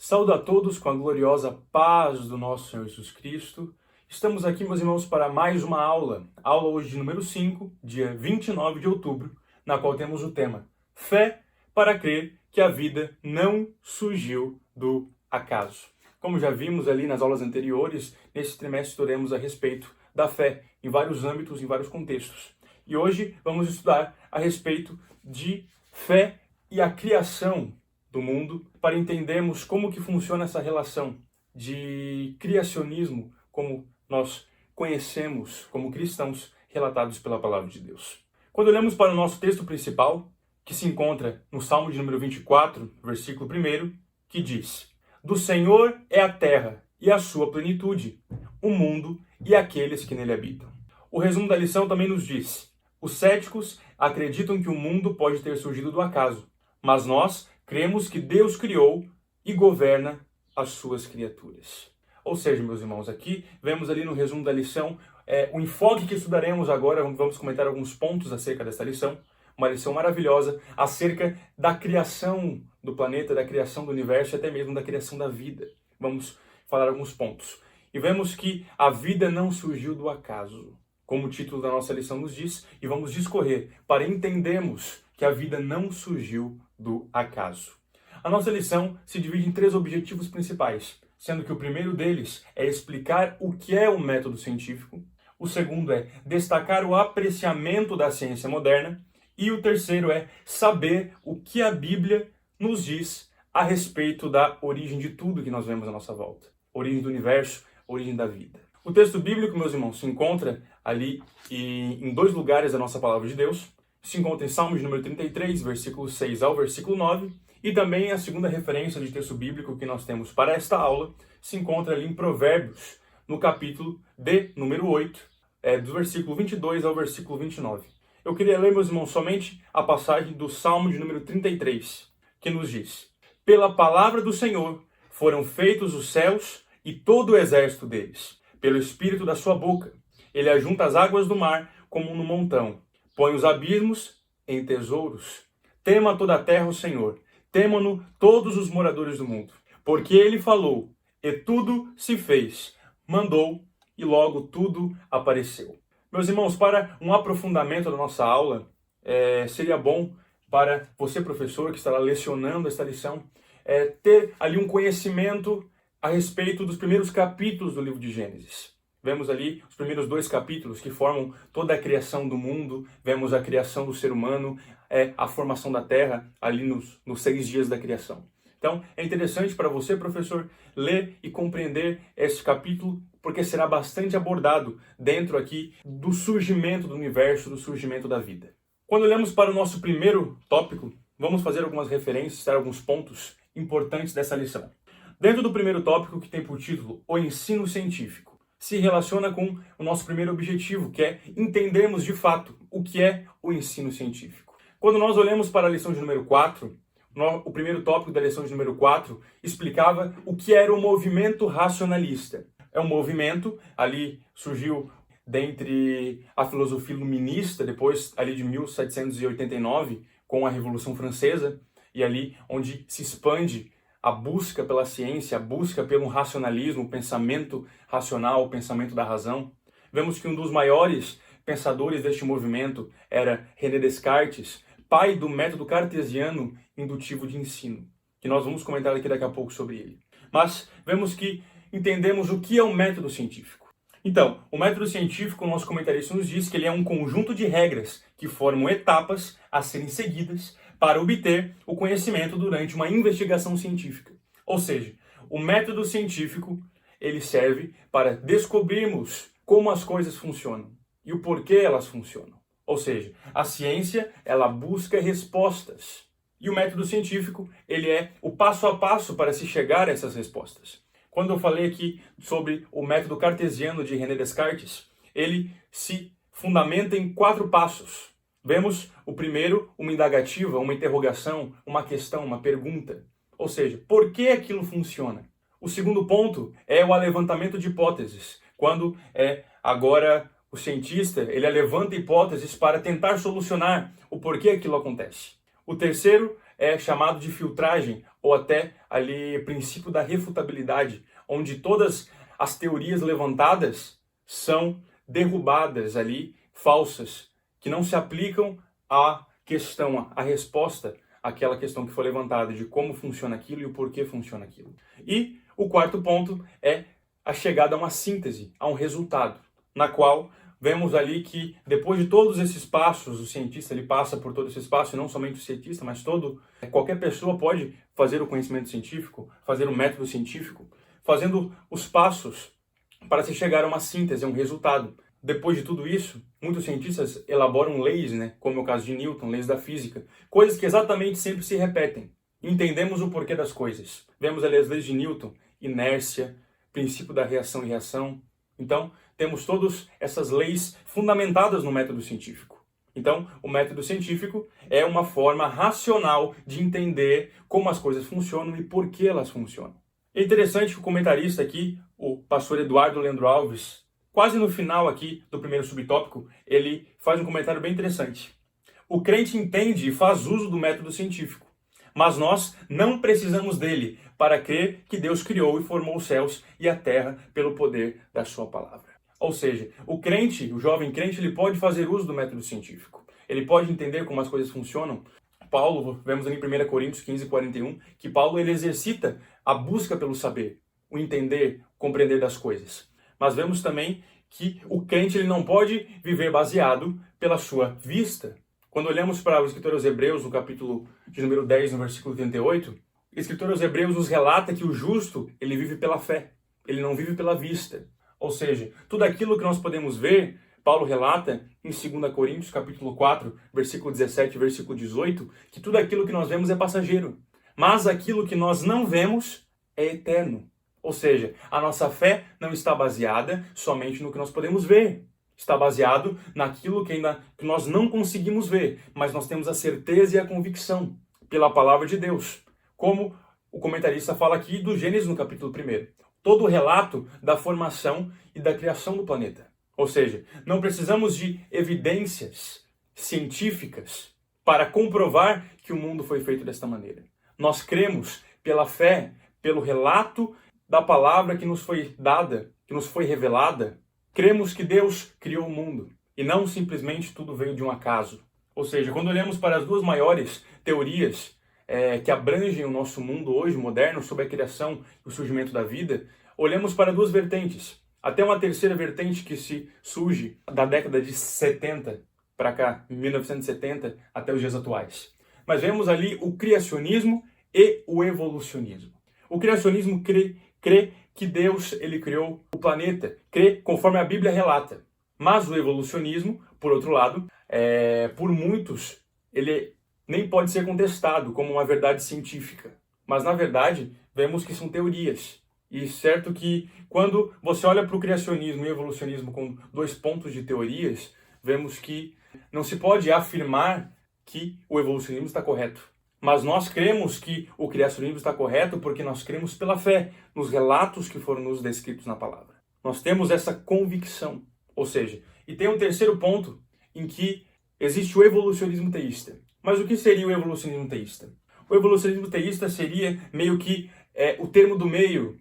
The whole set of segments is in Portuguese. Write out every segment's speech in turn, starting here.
Saúdo a todos com a gloriosa paz do nosso Senhor Jesus Cristo. Estamos aqui, meus irmãos, para mais uma aula. Aula hoje de número 5, dia 29 de outubro, na qual temos o tema Fé para crer que a vida não surgiu do acaso. Como já vimos ali nas aulas anteriores, nesse trimestre estudaremos a respeito da fé em vários âmbitos, em vários contextos. E hoje vamos estudar a respeito de fé e a criação do mundo, para entendermos como que funciona essa relação de criacionismo, como nós conhecemos como cristãos, relatados pela palavra de Deus. Quando olhamos para o nosso texto principal, que se encontra no Salmo de número 24, versículo 1, que diz: Do Senhor é a terra e a sua plenitude, o mundo e aqueles que nele habitam. O resumo da lição também nos diz: os céticos acreditam que o mundo pode ter surgido do acaso, mas nós cremos que Deus criou e governa as suas criaturas. Ou seja, meus irmãos, aqui vemos ali no resumo da lição o enfoque que estudaremos agora. Vamos comentar alguns pontos acerca dessa lição. Uma lição maravilhosa acerca da criação do planeta, da criação do universo e até mesmo da criação da vida. Vamos falar alguns pontos. E vemos que a vida não surgiu do acaso, como o título da nossa lição nos diz, e vamos discorrer para entendermos que a vida não surgiu do acaso. A nossa lição se divide em 3 objetivos principais, sendo que o primeiro deles é explicar o que é o método científico, o segundo é destacar o apreciamento da ciência moderna e o terceiro é saber o que a Bíblia nos diz a respeito da origem de tudo que nós vemos à nossa volta, origem do universo, origem da vida. O texto bíblico, meus irmãos, se encontra ali em 2 lugares da nossa palavra de Deus. Se encontra em Salmos de número 33, versículo 6 ao versículo 9, e também a segunda referência de texto bíblico que nós temos para esta aula se encontra ali em Provérbios, no capítulo de número 8, do versículo 22 ao versículo 29. Eu queria ler, meus irmãos, somente a passagem do Salmo de número 33, que nos diz: Pela palavra do Senhor foram feitos os céus e todo o exército deles, pelo espírito da sua boca. Ele ajunta as águas do mar como no montão. Põe os abismos em tesouros. Tema toda a terra o Senhor. Temam-no todos os moradores do mundo. Porque ele falou, e tudo se fez. Mandou, e logo tudo apareceu. Meus irmãos, para um aprofundamento da nossa aula, seria bom para você, professor, que estará lecionando esta lição, ter ali um conhecimento a respeito dos primeiros capítulos do livro de Gênesis. Vemos ali os primeiros 2 capítulos que formam toda a criação do mundo, vemos a criação do ser humano, a formação da terra ali nos 6 dias da criação. Então, é interessante para você, professor, ler e compreender este capítulo, porque será bastante abordado dentro aqui do surgimento do universo, do surgimento da vida. Quando olhamos para o nosso primeiro tópico, vamos fazer algumas referências, citar alguns pontos importantes dessa lição. Dentro do primeiro tópico, que tem por título O Ensino Científico, se relaciona com o nosso primeiro objetivo, que é entendermos de fato o que é o ensino científico. Quando nós olhamos para a lição de número 4, o primeiro tópico da lição de número 4 explicava o que era o movimento racionalista. É um movimento, ali surgiu dentre a filosofia iluminista, depois ali de 1789, com a Revolução Francesa, e ali onde se expande a busca pela ciência, a busca pelo racionalismo, o pensamento racional, o pensamento da razão. Vemos que um dos maiores pensadores deste movimento era René Descartes, pai do método cartesiano indutivo de ensino, que nós vamos comentar aqui daqui a pouco sobre ele. Mas vemos que entendemos o que é o método científico. Então, o método científico, o nosso comentarista nos diz que ele é um conjunto de regras que formam etapas a serem seguidas para obter o conhecimento durante uma investigação científica. Ou seja, o método científico, ele serve para descobrirmos como as coisas funcionam e o porquê elas funcionam. Ou seja, a ciência, ela busca respostas. E o método científico, ele é o passo a passo para se chegar a essas respostas. Quando eu falei aqui sobre o método cartesiano de René Descartes, ele se fundamenta em 4 passos. Vemos o primeiro, uma indagativa, uma interrogação, uma questão, uma pergunta. Ou seja, por que aquilo funciona? O segundo ponto é o levantamento de hipóteses. Quando agora o cientista levanta hipóteses para tentar solucionar o porquê aquilo acontece. O terceiro é chamado de filtragem, ou até ali princípio da refutabilidade, onde todas as teorias levantadas são derrubadas ali, falsas, que não se aplicam à questão, à resposta àquela questão que foi levantada, de como funciona aquilo e o porquê funciona aquilo. E o quarto ponto é a chegada a uma síntese, a um resultado, na qual vemos ali que depois de todos esses passos, o cientista ele passa por todo esse espaço, e não somente o cientista, mas qualquer pessoa pode fazer o conhecimento científico, fazer o método científico, fazendo os passos para se chegar a uma síntese, a um resultado. Depois de tudo isso, muitos cientistas elaboram leis, como é o caso de Newton, leis da física, coisas que exatamente sempre se repetem. Entendemos o porquê das coisas. Vemos ali as leis de Newton, inércia, princípio da reação e reação. Então, temos todas essas leis fundamentadas no método científico. Então, o método científico é uma forma racional de entender como as coisas funcionam e por que elas funcionam. É interessante que o comentarista aqui, o pastor Eduardo Leandro Alves, quase no final aqui do primeiro subtópico, ele faz um comentário bem interessante. O crente entende e faz uso do método científico, mas nós não precisamos dele para crer que Deus criou e formou os céus e a terra pelo poder da sua palavra. Ou seja, o crente, o jovem crente, ele pode fazer uso do método científico. Ele pode entender como as coisas funcionam. Paulo, vemos ali em 1 Coríntios 15:41, que Paulo ele exercita a busca pelo saber, o entender, o compreender das coisas. Mas vemos também que o crente ele não pode viver baseado pela sua vista. Quando olhamos para o escritor aos Hebreus, no capítulo de número 10, no versículo 38, o escritor aos Hebreus nos relata que o justo, ele vive pela fé, ele não vive pela vista. Ou seja, tudo aquilo que nós podemos ver, Paulo relata em 2 Coríntios, capítulo 4, versículo 17 e versículo 18, que tudo aquilo que nós vemos é passageiro, mas aquilo que nós não vemos é eterno. Ou seja, a nossa fé não está baseada somente no que nós podemos ver. Está baseado naquilo que nós não conseguimos ver, mas nós temos a certeza e a convicção pela palavra de Deus. Como o comentarista fala aqui do Gênesis no capítulo 1. Todo o relato da formação e da criação do planeta. Ou seja, não precisamos de evidências científicas para comprovar que o mundo foi feito desta maneira. Nós cremos pela fé, pelo relato da palavra que nos foi dada, que nos foi revelada. Cremos que Deus criou o mundo e não simplesmente tudo veio de um acaso. Ou seja, quando olhamos para as duas maiores teorias que abrangem o nosso mundo hoje, moderno, sobre a criação e o surgimento da vida, olhamos para duas vertentes. Até uma terceira vertente que se surge da década de 70 para cá, 1970, até os dias atuais. Mas vemos ali o criacionismo e o evolucionismo. O criacionismo crê que Deus ele criou o planeta, crê conforme a Bíblia relata. Mas o evolucionismo, por outro lado, por muitos, ele nem pode ser contestado como uma verdade científica. Mas, na verdade, vemos que são teorias. E certo que quando você olha para o criacionismo e o evolucionismo com dois pontos de teorias, vemos que não se pode afirmar que o evolucionismo está correto. Mas nós cremos que o criacionismo está correto porque nós cremos pela fé nos relatos que foram nos descritos na palavra. Nós temos essa convicção. Ou seja, e tem um terceiro ponto em que existe o evolucionismo teísta. Mas o que seria o evolucionismo teísta? O evolucionismo teísta seria meio que o termo do meio,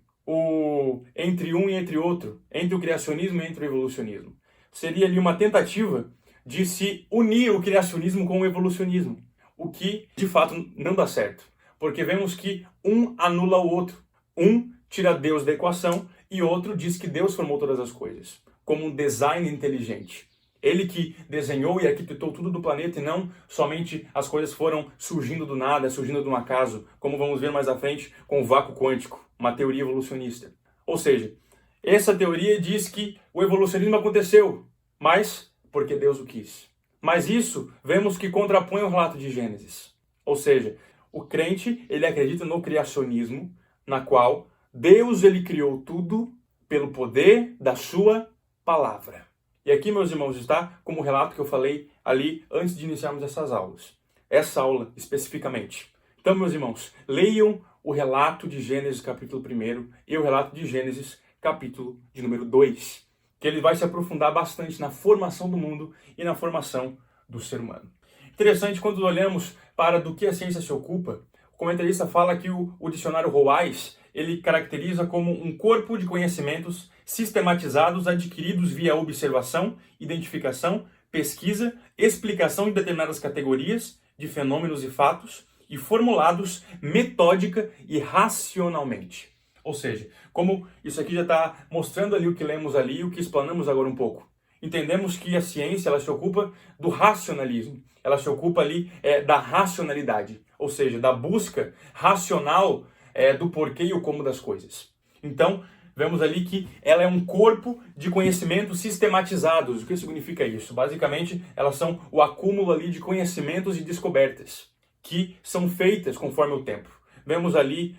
entre um e entre outro, entre o criacionismo e entre o evolucionismo. Seria ali uma tentativa de se unir o criacionismo com o evolucionismo, o que de fato não dá certo, porque vemos que um anula o outro, um tira Deus da equação e outro diz que Deus formou todas as coisas, como um design inteligente. Ele que desenhou e arquitetou tudo do planeta e não somente as coisas foram surgindo do nada, surgindo de um acaso, como vamos ver mais à frente com o vácuo quântico, uma teoria evolucionista. Ou seja, essa teoria diz que o evolucionismo aconteceu, mas porque Deus o quis. Mas isso vemos que contrapõe o relato de Gênesis. Ou seja, o crente ele acredita no criacionismo, na qual Deus ele criou tudo pelo poder da sua palavra. E aqui, meus irmãos, está como o relato que eu falei ali antes de iniciarmos essas aulas. Essa aula, especificamente. Então, meus irmãos, leiam o relato de Gênesis capítulo 1 e o relato de Gênesis capítulo de número 2, que ele vai se aprofundar bastante na formação do mundo e na formação do ser humano. Interessante quando olhamos para do que a ciência se ocupa, o comentarista fala que o dicionário Roais, ele caracteriza como um corpo de conhecimentos sistematizados adquiridos via observação, identificação, pesquisa, explicação de determinadas categorias de fenômenos e fatos e formulados metódica e racionalmente. Ou seja, como isso aqui já está mostrando ali o que lemos ali e o que explanamos agora um pouco. Entendemos que a ciência ela se ocupa do racionalismo, ela se ocupa ali da racionalidade, ou seja, da busca racional do porquê e o como das coisas. Então, vemos ali que ela é um corpo de conhecimentos sistematizados. O que significa isso? Basicamente, elas são o acúmulo ali de conhecimentos e descobertas que são feitas conforme o tempo. Vemos ali,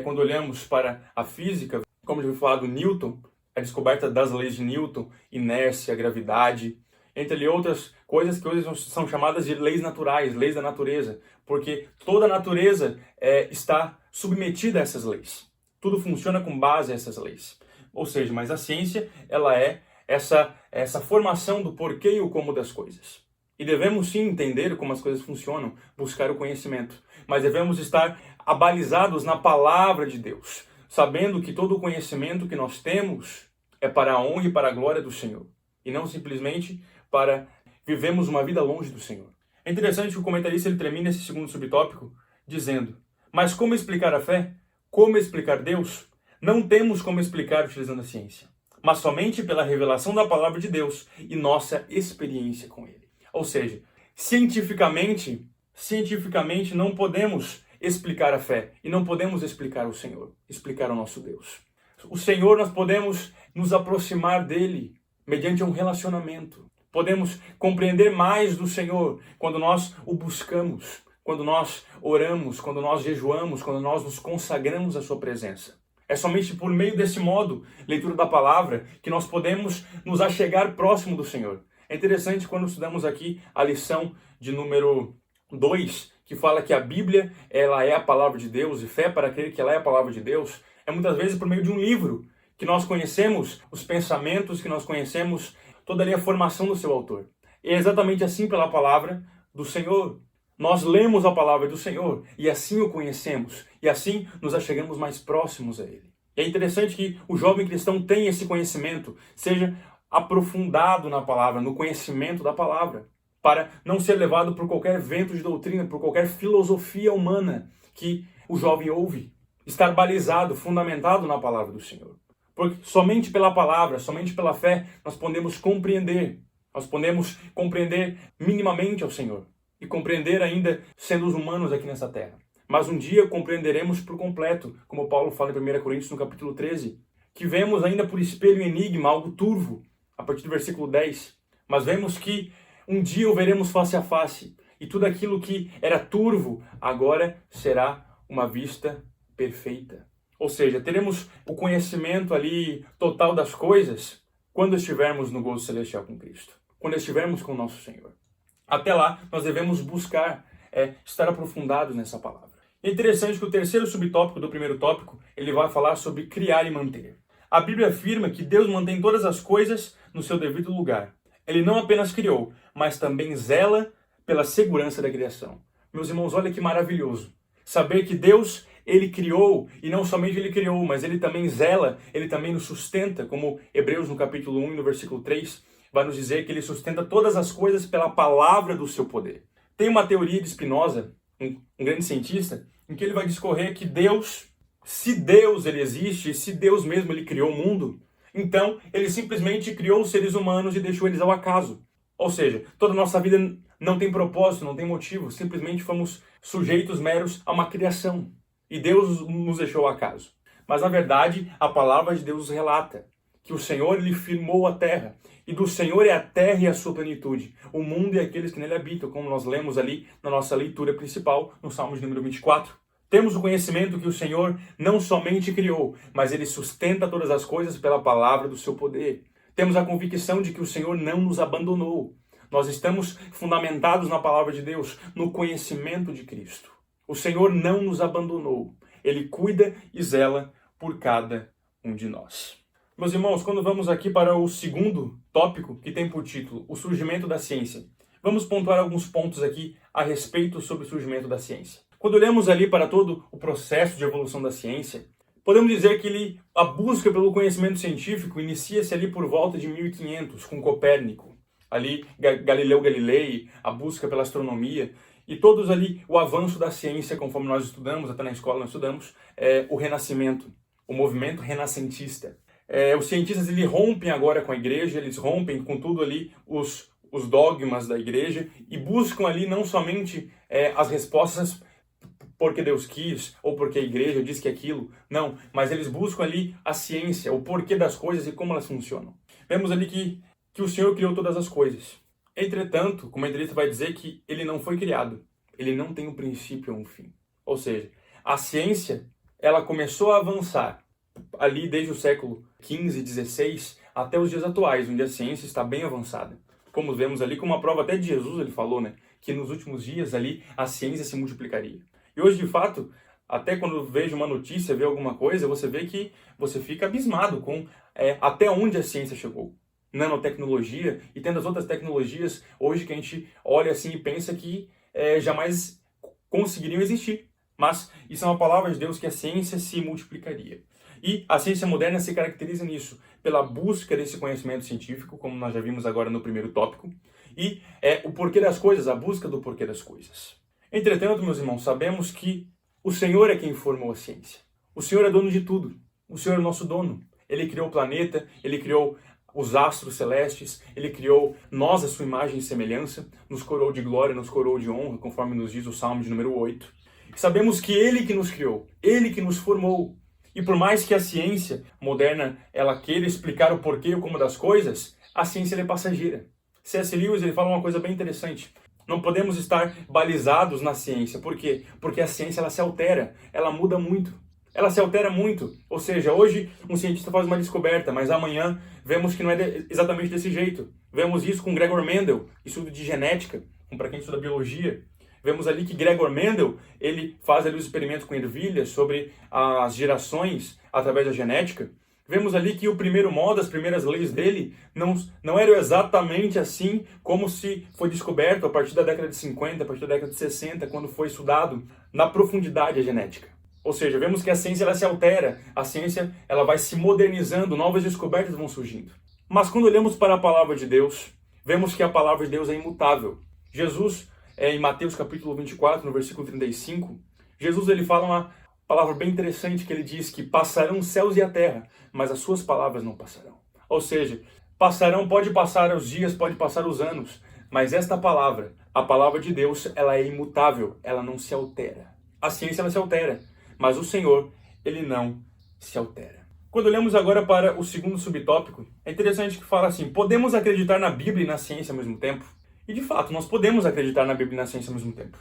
quando olhamos para a física, como já foi falado, Newton, a descoberta das leis de Newton, inércia, gravidade, entre outras coisas que hoje são chamadas de leis naturais, leis da natureza, porque toda a natureza está submetida a essas leis. Tudo funciona com base a essas leis. Ou seja, mas a ciência, ela é essa formação do porquê e o como das coisas. E devemos sim entender como as coisas funcionam, buscar o conhecimento. Mas devemos estar abalizados na palavra de Deus, sabendo que todo o conhecimento que nós temos é para a honra e para a glória do Senhor. E não simplesmente para vivemos uma vida longe do Senhor. É interessante que o comentarista ele termina esse segundo subtópico dizendo: mas como explicar a fé? Como explicar Deus? Não temos como explicar utilizando a ciência, mas somente pela revelação da palavra de Deus e nossa experiência com Ele. Ou seja, cientificamente não podemos explicar a fé e não podemos explicar o Senhor, explicar o nosso Deus. O Senhor, nós podemos nos aproximar dele mediante um relacionamento. Podemos compreender mais do Senhor quando nós o buscamos, quando nós oramos, quando nós jejuamos, quando nós nos consagramos à sua presença. É somente por meio desse modo, leitura da palavra, que nós podemos nos achegar próximo do Senhor. É interessante quando estudamos aqui a lição de número 2, que fala que a Bíblia ela é a palavra de Deus e fé para crer que ela é a palavra de Deus, é muitas vezes por meio de um livro que nós conhecemos os pensamentos, que nós conhecemos toda ali a formação do seu autor. E é exatamente assim pela palavra do Senhor. Nós lemos a palavra do Senhor e assim o conhecemos e assim nos achegamos mais próximos a Ele. E é interessante que o jovem cristão tenha esse conhecimento, seja aprofundado na palavra, no conhecimento da palavra, para não ser levado por qualquer vento de doutrina, por qualquer filosofia humana que o jovem ouve. Estar balizado, fundamentado na palavra do Senhor. Porque somente pela palavra, somente pela fé, nós podemos compreender minimamente ao Senhor. E compreender ainda sendo os humanos aqui nessa terra. Mas um dia compreenderemos por completo, como Paulo fala em 1 Coríntios no capítulo 13, que vemos ainda por espelho e enigma algo turvo, a partir do versículo 10. Mas vemos que um dia o veremos face a face, e tudo aquilo que era turvo agora será uma vista perfeita. Ou seja, teremos o conhecimento ali total das coisas quando estivermos no gozo celestial com Cristo, quando estivermos com o nosso Senhor. Até lá, nós devemos buscar estar aprofundados nessa palavra. É interessante que o terceiro subtópico do primeiro tópico, ele vai falar sobre criar e manter. A Bíblia afirma que Deus mantém todas as coisas no seu devido lugar. Ele não apenas criou, mas também zela pela segurança da criação. Meus irmãos, olha que maravilhoso. Saber que Deus, Ele criou, e não somente Ele criou, mas Ele também zela, Ele também nos sustenta, como Hebreus no capítulo 1 e no versículo 3, vai nos dizer que Ele sustenta todas as coisas pela palavra do seu poder. Tem uma teoria de Spinoza, um grande cientista, em que ele vai discorrer que Deus, se Deus ele existe, se Deus mesmo ele criou o mundo, então ele simplesmente criou os seres humanos e deixou eles ao acaso. Ou seja, toda a nossa vida não tem propósito, não tem motivo, simplesmente fomos sujeitos meros a uma criação. E Deus nos deixou ao acaso. Mas na verdade, a palavra de Deus relata que o Senhor lhe firmou a terra, e do Senhor é a terra e a sua plenitude, o mundo e aqueles que nele habitam, como nós lemos ali na nossa leitura principal, no Salmo de número 24. Temos o conhecimento que o Senhor não somente criou, mas Ele sustenta todas as coisas pela palavra do seu poder. Temos a convicção de que o Senhor não nos abandonou. Nós estamos fundamentados na palavra de Deus, no conhecimento de Cristo. O Senhor não nos abandonou. Ele cuida e zela por cada um de nós. Meus irmãos, quando vamos aqui para o segundo tópico, que tem por título o surgimento da ciência, Vamos pontuar alguns pontos aqui a respeito sobre o surgimento da ciência. Quando olhamos ali para todo o processo de evolução da ciência, podemos dizer que a busca pelo conhecimento científico inicia-se ali por volta de 1500, com Copérnico, ali Galileu Galilei, a busca pela astronomia, e todos ali o avanço da ciência, conforme nós estudamos, até na escola nós estudamos, o Renascimento, o movimento renascentista. Os cientistas rompem agora com a igreja, eles rompem com tudo ali os dogmas da igreja e buscam ali não somente as respostas porque Deus quis ou porque a igreja diz que é aquilo, não, mas eles buscam ali a ciência, o porquê das coisas e como elas funcionam. Vemos ali que o Senhor criou todas as coisas. Entretanto, o comentarista vai dizer que ele não foi criado, ele não tem um princípio ou um fim. Ou seja, a ciência, ela começou a avançar ali desde o século XV, XVI, até os dias atuais, onde a ciência está bem avançada. Como vemos ali, como uma prova até de Jesus, ele falou, né, que nos últimos dias ali a ciência se multiplicaria. E hoje, de fato, até quando vejo uma notícia, vê alguma coisa, você vê que você fica abismado com até onde a ciência chegou. Nanotecnologia e tendo as outras tecnologias hoje que a gente olha assim e pensa que jamais conseguiriam existir. Mas isso é uma palavra de Deus que a ciência se multiplicaria. E a ciência moderna se caracteriza nisso, pela busca desse conhecimento científico, como nós já vimos agora no primeiro tópico, e o porquê das coisas, a busca do porquê das coisas. Entretanto, meus irmãos, sabemos que o Senhor é quem formou a ciência. O Senhor é dono de tudo. O Senhor é o nosso dono. Ele criou o planeta, Ele criou os astros celestes, Ele criou nós, a sua imagem e semelhança, nos coroou de glória, nos coroou de honra, conforme nos diz o Salmo de número 8. Sabemos que Ele que nos criou, Ele que nos formou. E por mais que a ciência moderna ela queira explicar o porquê e o como das coisas, a ciência é passageira. C.S. Lewis ele fala uma coisa bem interessante. Não podemos estar balizados na ciência. Por quê? Porque a ciência ela se altera, ela muda muito. Ela se altera muito. Ou seja, hoje um cientista faz uma descoberta, mas amanhã vemos que não é exatamente desse jeito. Vemos isso com Gregor Mendel, estudo de genética, para quem estuda biologia. Vemos ali que Gregor Mendel, ele faz ali os experimentos com ervilhas sobre as gerações através da genética. Vemos ali que o primeiro modo, as primeiras leis dele, não eram exatamente assim como se foi descoberto a partir da década de 50, a partir da década de 60, quando foi estudado na profundidade a genética. Ou seja, vemos que a ciência ela se altera, a ciência ela vai se modernizando, novas descobertas vão surgindo. Mas quando olhamos para a palavra de Deus, vemos que a palavra de Deus é imutável. Jesus, em Mateus capítulo 24, no versículo 35, Jesus ele fala uma palavra bem interessante que ele diz que passarão os céus e a terra, mas as suas palavras não passarão. Ou seja, pode passar os dias, pode passar os anos, mas esta palavra, a palavra de Deus, ela é imutável, ela não se altera. A ciência ela se altera, mas o Senhor, ele não se altera. Quando olhamos agora para o segundo subtópico, é interessante que fala assim, podemos acreditar na Bíblia e na ciência ao mesmo tempo? E de fato, nós podemos acreditar na Bíblia e na ciência ao mesmo tempo.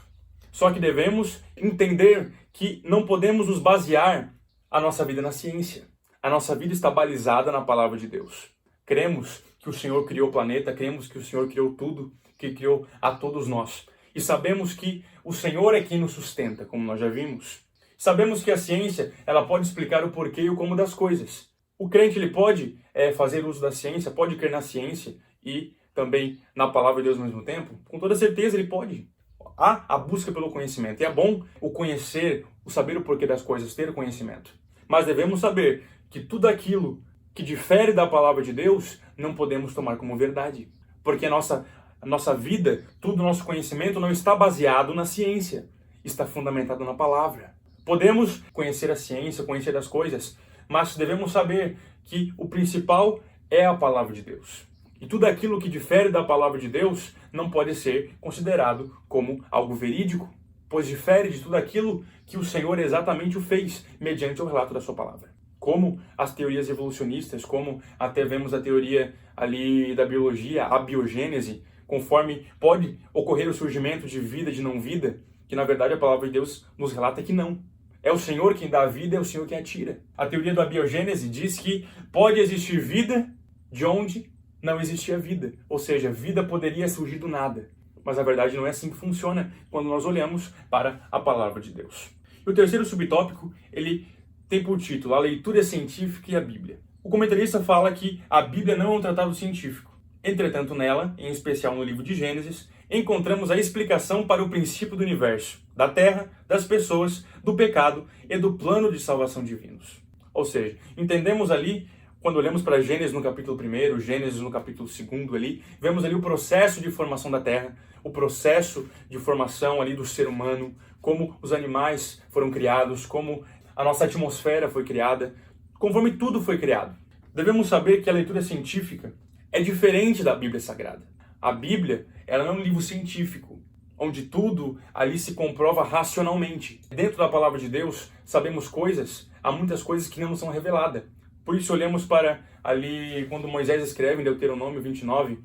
Só que devemos entender que não podemos nos basear a nossa vida na ciência. A nossa vida está balizada na palavra de Deus. Cremos que o Senhor criou o planeta, cremos que o Senhor criou tudo, que criou a todos nós. E sabemos que o Senhor é quem nos sustenta, como nós já vimos. Sabemos que a ciência ela pode explicar o porquê e o como das coisas. O crente ele pode fazer uso da ciência, pode crer na ciência e também na palavra de Deus ao mesmo tempo. Com toda certeza ele pode. Há a busca pelo conhecimento. E é bom o conhecer, o saber o porquê das coisas, ter conhecimento. Mas devemos saber que tudo aquilo que difere da palavra de Deus, não podemos tomar como verdade. Porque a nossa vida, todo o nosso conhecimento não está baseado na ciência. Está fundamentado na palavra. Podemos conhecer a ciência, conhecer as coisas, mas devemos saber que o principal é a palavra de Deus. E tudo aquilo que difere da palavra de Deus não pode ser considerado como algo verídico, pois difere de tudo aquilo que o Senhor exatamente o fez, mediante o relato da sua palavra. Como as teorias evolucionistas, como até vemos a teoria ali da biologia, a biogênese, conforme pode ocorrer o surgimento de vida, de não vida, que na verdade a palavra de Deus nos relata que não. É o Senhor quem dá a vida, é o Senhor quem a tira. A teoria da biogênese diz que pode existir vida de onde não existia vida. Ou seja, vida poderia surgir do nada. Mas a verdade não é assim que funciona quando nós olhamos para a palavra de Deus. E o terceiro subtópico, ele tem por título a leitura científica e a Bíblia. O comentarista fala que a Bíblia não é um tratado científico. Entretanto, nela, em especial no livro de Gênesis, encontramos a explicação para o princípio do universo, da terra, das pessoas, do pecado e do plano de salvação divinos. Ou seja, entendemos ali, quando olhamos para Gênesis no capítulo 1, Gênesis no capítulo 2 ali, vemos ali o processo de formação da terra, o processo de formação ali do ser humano, como os animais foram criados, como a nossa atmosfera foi criada, conforme tudo foi criado. Devemos saber que a leitura científica é diferente da Bíblia Sagrada. A Bíblia, ela não é um livro científico, onde tudo ali se comprova racionalmente. Dentro da palavra de Deus, sabemos coisas, há muitas coisas que não nos são reveladas. Por isso olhamos para ali, quando Moisés escreve em Deuteronômio 29,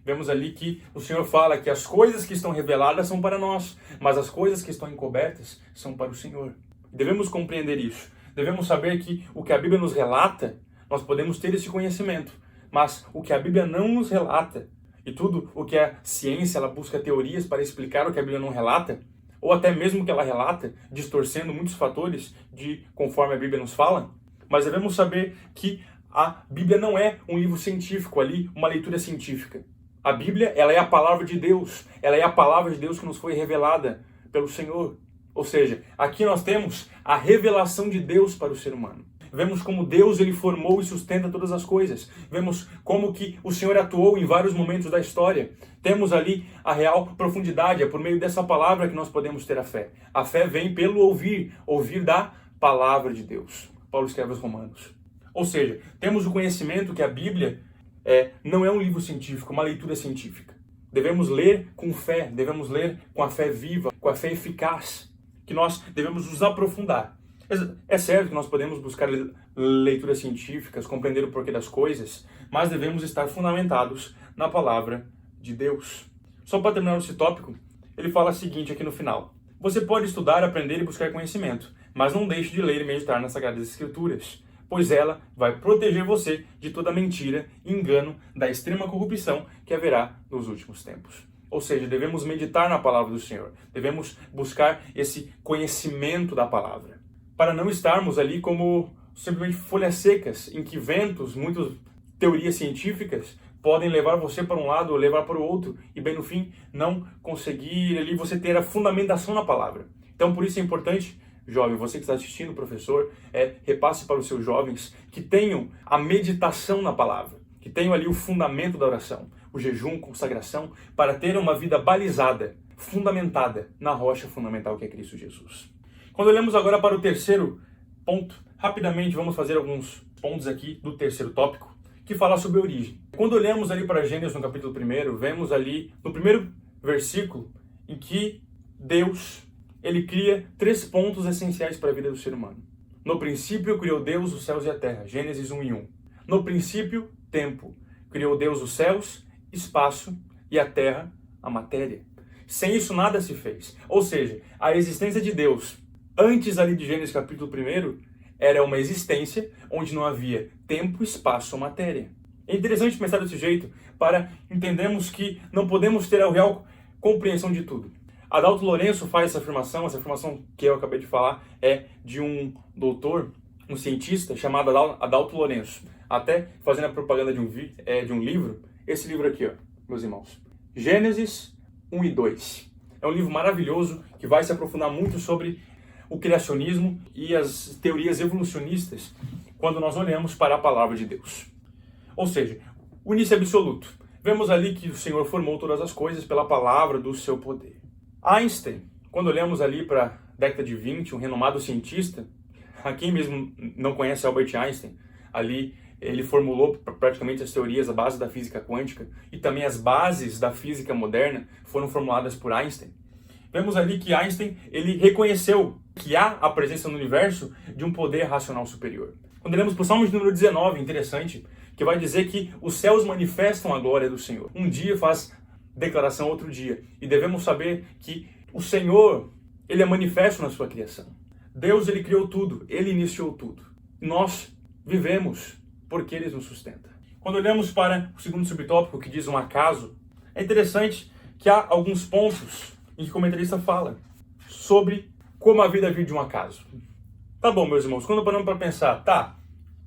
vemos ali que o Senhor fala que as coisas que estão reveladas são para nós, mas as coisas que estão encobertas são para o Senhor. Devemos compreender isso. Devemos saber que o que a Bíblia nos relata, nós podemos ter esse conhecimento, mas o que a Bíblia não nos relata, e tudo o que a ciência ela busca teorias para explicar o que a Bíblia não relata, ou até mesmo o que ela relata, distorcendo muitos fatores de conforme a Bíblia nos fala, mas devemos saber que a Bíblia não é um livro científico ali, uma leitura científica. A Bíblia, ela é a palavra de Deus, ela é a palavra de Deus que nos foi revelada pelo Senhor. Ou seja, aqui nós temos a revelação de Deus para o ser humano. Vemos como Deus ele formou e sustenta todas as coisas. Vemos como que o Senhor atuou em vários momentos da história. Temos ali a real profundidade, é por meio dessa palavra que nós podemos ter a fé. A fé vem pelo ouvir da palavra de Deus. Paulo escreve aos Romanos. Ou seja, temos o conhecimento que a Bíblia não é um livro científico, uma leitura científica. Devemos ler com fé, devemos ler com a fé viva, com a fé eficaz, que nós devemos nos aprofundar. É certo que nós podemos buscar leituras científicas, compreender o porquê das coisas, mas devemos estar fundamentados na palavra de Deus. Só para terminar esse tópico, ele fala o seguinte aqui no final. Você pode estudar, aprender e buscar conhecimento, mas não deixe de ler e meditar nas Sagradas Escrituras, pois ela vai proteger você de toda mentira e engano da extrema corrupção que haverá nos últimos tempos. Ou seja, devemos meditar na palavra do Senhor, devemos buscar esse conhecimento da palavra, para não estarmos ali como simplesmente folhas secas, em que ventos, muitas teorias científicas podem levar você para um lado ou levar para o outro, e bem no fim, não conseguir ali você ter a fundamentação na palavra. Então, por isso é importante, jovem, você que está assistindo, professor, repasse para os seus jovens que tenham a meditação na palavra, que tenham ali o fundamento da oração, o jejum, consagração, para ter uma vida balizada, fundamentada na rocha fundamental que é Cristo Jesus. Quando olhamos agora para o terceiro ponto, rapidamente vamos fazer alguns pontos aqui do terceiro tópico, que fala sobre a origem. Quando olhamos ali para Gênesis no capítulo 1, vemos ali no primeiro versículo em que Deus ele cria 3 pontos essenciais para a vida do ser humano. No princípio criou Deus os céus e a terra, Gênesis 1:1. No princípio, tempo. Criou Deus os céus, espaço e a terra, a matéria. Sem isso nada se fez. Ou seja, a existência de Deus, antes ali de Gênesis capítulo 1, era uma existência onde não havia tempo, espaço ou matéria. É interessante pensar desse jeito para entendermos que não podemos ter a real compreensão de tudo. Adalto Lourenço faz essa afirmação que eu acabei de falar é de um doutor, um cientista chamado Adalto Lourenço. Até fazendo a propaganda de um livro, esse livro aqui, ó, meus irmãos. Gênesis 1 e 2. É um livro maravilhoso que vai se aprofundar muito sobre o criacionismo e as teorias evolucionistas quando nós olhamos para a palavra de Deus. Ou seja, o início absoluto. Vemos ali que o Senhor formou todas as coisas pela palavra do seu poder. Einstein, quando olhamos ali para a década de 20, um renomado cientista, a quem mesmo não conhece Albert Einstein, ali ele formulou praticamente as teorias, a base da física quântica e também as bases da física moderna foram formuladas por Einstein. Vemos ali que Einstein ele reconheceu que há a presença no universo de um poder racional superior. Quando olhamos para o Salmo de número 19, interessante, que vai dizer que os céus manifestam a glória do Senhor. Um dia faz declaração outro dia. E devemos saber que o Senhor, ele é manifesto na sua criação. Deus, ele criou tudo, ele iniciou tudo. Nós vivemos porque ele nos sustenta. Quando olhamos para o segundo subtópico, que diz um acaso, é interessante que há alguns pontos em que o comentarista fala sobre como a vida veio de um acaso. Tá bom, meus irmãos, quando paramos para pensar,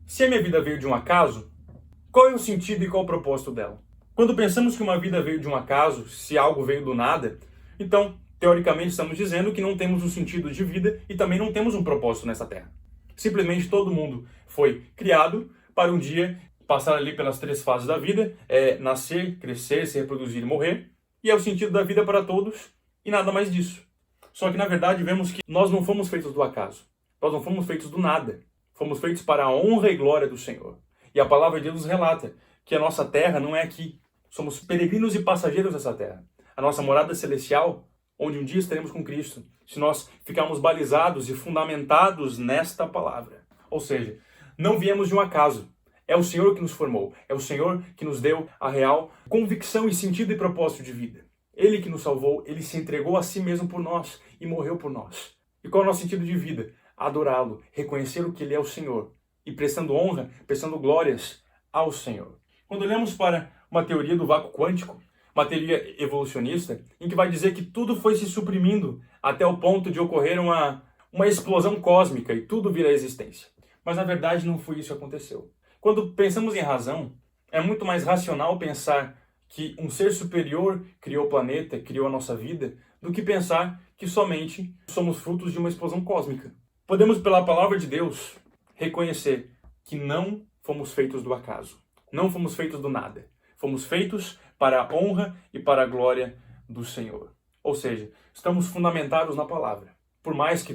se a minha vida veio de um acaso, qual é o sentido e qual é o propósito dela? Quando pensamos que uma vida veio de um acaso, se algo veio do nada, então, teoricamente, estamos dizendo que não temos um sentido de vida e também não temos um propósito nessa terra. Simplesmente todo mundo foi criado para um dia passar ali pelas 3 fases da vida, nascer, crescer, se reproduzir e morrer, e é o sentido da vida para todos e nada mais disso. Só que, na verdade, vemos que nós não fomos feitos do acaso. Nós não fomos feitos do nada. Fomos feitos para a honra e glória do Senhor. E a palavra de Deus nos relata que a nossa terra não é aqui. Somos peregrinos e passageiros dessa terra. A nossa morada celestial, onde um dia estaremos com Cristo, se nós ficarmos balizados e fundamentados nesta palavra. Ou seja, não viemos de um acaso. É o Senhor que nos formou. É o Senhor que nos deu a real convicção e sentido e propósito de vida. Ele que nos salvou, Ele se entregou a si mesmo por nós e morreu por nós. E qual é o nosso sentido de vida? Adorá-lo, reconhecer o que Ele é o Senhor e prestando honra, prestando glórias ao Senhor. Quando olhamos para uma teoria do vácuo quântico, uma teoria evolucionista, em que vai dizer que tudo foi se suprimindo até o ponto de ocorrer uma explosão cósmica e tudo vir à existência. Mas na verdade não foi isso que aconteceu. Quando pensamos em razão, é muito mais racional pensar que um ser superior criou o planeta, criou a nossa vida, do que pensar que somente somos frutos de uma explosão cósmica. Podemos, pela palavra de Deus, reconhecer que não fomos feitos do acaso. Não fomos feitos do nada. Fomos feitos para a honra e para a glória do Senhor. Ou seja, estamos fundamentados na palavra. Por mais que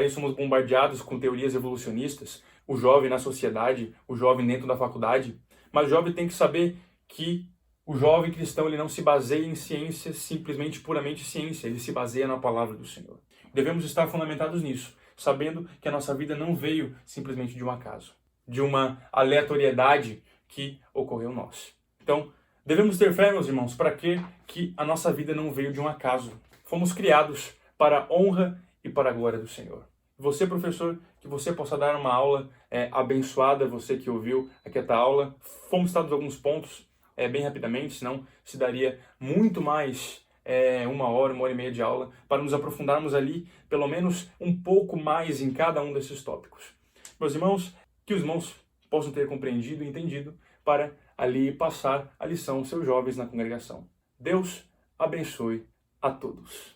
somos bombardeados com teorias evolucionistas, o jovem na sociedade, o jovem dentro da faculdade, mas o jovem tem que saber que o jovem cristão ele não se baseia em ciência, simplesmente puramente ciência, ele se baseia na palavra do Senhor. Devemos estar fundamentados nisso, sabendo que a nossa vida não veio simplesmente de um acaso, de uma aleatoriedade que ocorreu em nós. Então, devemos ter fé, meus irmãos, para que a nossa vida não veio de um acaso. Fomos criados para a honra e para a glória do Senhor. Você, professor, que você possa dar uma aula abençoada, você que ouviu aqui esta aula. Fomos citados alguns pontos bem rapidamente, senão se daria muito mais 1 hora e meia de aula para nos aprofundarmos ali, pelo menos um pouco mais em cada um desses tópicos. Meus irmãos, que os irmãos possam ter compreendido e entendido para ali passar a lição aos seus jovens na congregação. Deus abençoe a todos.